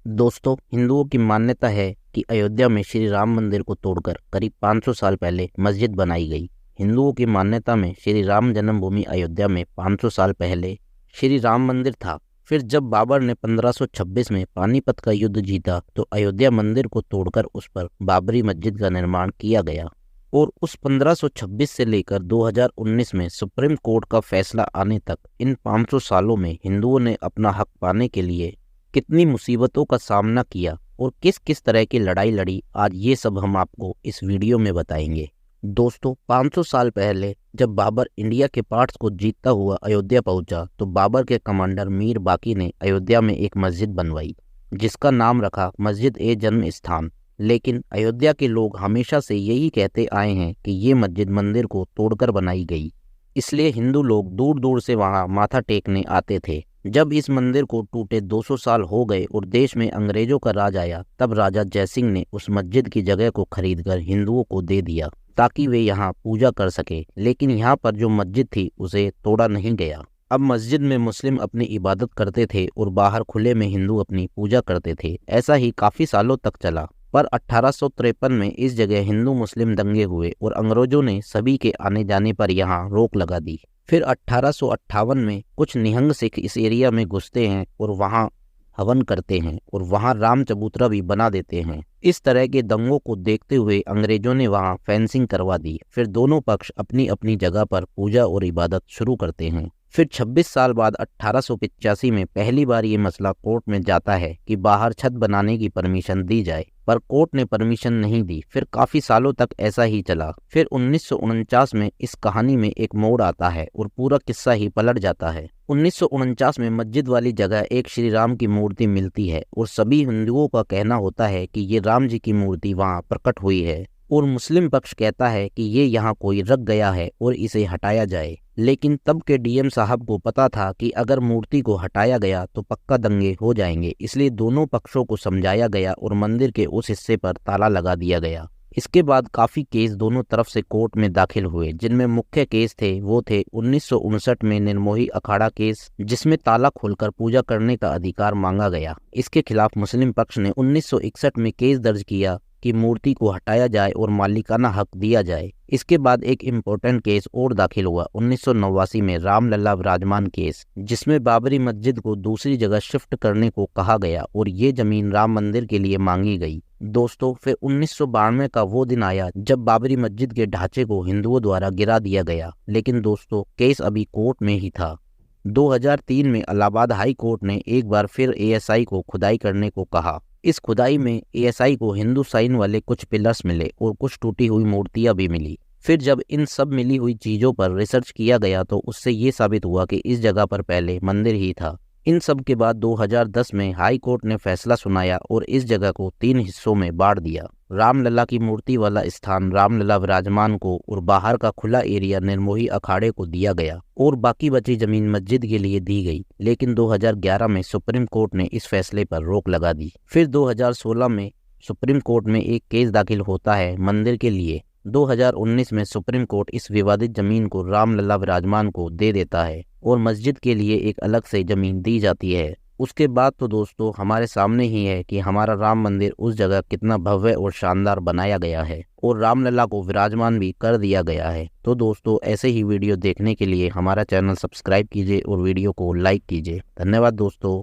दोस्तों, हिंदुओं की मान्यता है कि अयोध्या में श्री राम मंदिर को तोड़कर करीब 500 साल पहले मस्जिद बनाई गई। हिंदुओं की मान्यता में श्री राम जन्मभूमि अयोध्या में 500 साल पहले श्री राम मंदिर था। फिर जब बाबर ने 1526 में पानीपत का युद्ध जीता तो अयोध्या मंदिर को तोड़कर उस पर बाबरी मस्जिद का निर्माण किया गया। और उस 1526 से लेकर 2019 में सुप्रीम कोर्ट का फैसला आने तक इन 500 सालों में हिंदुओं ने अपना हक पाने के लिए कितनी मुसीबतों का सामना किया और किस किस तरह की लड़ाई लड़ी, आज ये सब हम आपको इस वीडियो में बताएंगे। दोस्तों, 500 साल पहले जब बाबर इंडिया के पार्ट्स को जीतता हुआ अयोध्या पहुंचा तो बाबर के कमांडर मीर बाकी ने अयोध्या में एक मस्जिद बनवाई जिसका नाम रखा मस्जिद ए जन्म स्थान। लेकिन अयोध्या के लोग हमेशा से यही कहते आए हैं कि ये मस्जिद मंदिर को तोड़कर बनाई गई, इसलिए हिंदू लोग दूर दूर से वहां माथा टेकने आते थे। जब इस मंदिर को टूटे 200 साल हो गए और देश में अंग्रेजों का राज आया, तब राजा जयसिंह ने उस मस्जिद की जगह को खरीदकर हिंदुओं को दे दिया ताकि वे यहाँ पूजा कर सके। लेकिन यहाँ पर जो मस्जिद थी उसे तोड़ा नहीं गया। अब मस्जिद में मुस्लिम अपनी इबादत करते थे और बाहर खुले में हिंदू अपनी पूजा करते थे। ऐसा ही काफी सालों तक चला, पर 1853 में इस जगह हिंदू मुस्लिम दंगे हुए और अंग्रेजों ने सभी के आने जाने पर यहाँ रोक लगा दी। फिर 1858 में कुछ निहंग सिख इस एरिया में घुसते हैं और वहाँ हवन करते हैं और वहाँ राम चबूतरा भी बना देते हैं। इस तरह के दंगों को देखते हुए अंग्रेजों ने वहाँ फेंसिंग करवा दी। फिर दोनों पक्ष अपनी अपनी जगह पर पूजा और इबादत शुरू करते हैं। फिर 26 साल बाद 1885 में पहली बार ये मसला कोर्ट में जाता है कि बाहर छत बनाने की परमिशन दी जाए, पर कोर्ट ने परमिशन नहीं दी। फिर काफी सालों तक ऐसा ही चला। फिर 1949 में इस कहानी में एक मोड़ आता है और पूरा किस्सा ही पलट जाता है। 1949 में मस्जिद वाली जगह एक श्री राम की मूर्ति मिलती है और सभी हिंदुओं का कहना होता है कि ये राम जी की मूर्ति वहाँ प्रकट हुई है, और मुस्लिम पक्ष कहता है कि ये यहाँ कोई रख गया है और इसे हटाया जाए। लेकिन तब के डीएम साहब को पता था कि अगर मूर्ति को हटाया गया तो पक्का दंगे हो जाएंगे, इसलिए दोनों पक्षों को समझाया गया और मंदिर के उस हिस्से पर ताला लगा दिया गया। इसके बाद काफी केस दोनों तरफ से कोर्ट में दाखिल हुए, जिनमें मुख्य केस थे वो थे 1959 में निर्मोही अखाड़ा केस, जिसमें ताला खोलकर पूजा करने का अधिकार मांगा गया। इसके खिलाफ मुस्लिम पक्ष ने 1961 में केस दर्ज किया कि मूर्ति को हटाया जाए और मालिकाना हक दिया जाए। इसके बाद एक इम्पोर्टेंट केस और दाखिल हुआ 1989 में रामलला विराजमान केस, जिसमें बाबरी मस्जिद को दूसरी जगह शिफ्ट करने को कहा गया और ये जमीन राम मंदिर के लिए मांगी गई। दोस्तों, फिर 1992 का वो दिन आया जब बाबरी मस्जिद के ढांचे को हिंदुओं द्वारा गिरा दिया गया। लेकिन दोस्तों, केस अभी कोर्ट में ही था। 2003 में इलाहाबाद हाई कोर्ट ने एक बार फिर एएसआई को खुदाई करने को कहा। इस खुदाई में एएसआई को हिंदू साइन वाले कुछ पिलर्स मिले और कुछ टूटी हुई मूर्तियां भी मिली। फिर जब इन सब मिली हुई चीजों पर रिसर्च किया गया तो उससे ये साबित हुआ कि इस जगह पर पहले मंदिर ही था। इन सब के बाद 2010 में हाई कोर्ट ने फैसला सुनाया और इस जगह को 3 हिस्सों में बांट दिया। रामलला की मूर्ति वाला स्थान रामलला विराजमान को और बाहर का खुला एरिया निर्मोही अखाड़े को दिया गया और बाकी बची जमीन मस्जिद के लिए दी गई। लेकिन 2011 में सुप्रीम कोर्ट ने इस फैसले पर रोक लगा दी। फिर 2016 में सुप्रीम कोर्ट में एक केस दाखिल होता है मंदिर के लिए। 2019 में सुप्रीम कोर्ट इस विवादित जमीन को रामलला विराजमान को दे देता है और मस्जिद के लिए एक अलग से जमीन दी जाती है। उसके बाद तो दोस्तों हमारे सामने ही है कि हमारा राम मंदिर उस जगह कितना भव्य और शानदार बनाया गया है और रामलला को विराजमान भी कर दिया गया है। तो दोस्तों, ऐसे ही वीडियो देखने के लिए हमारा चैनल सब्सक्राइब कीजिए और वीडियो को लाइक कीजिए। धन्यवाद दोस्तों।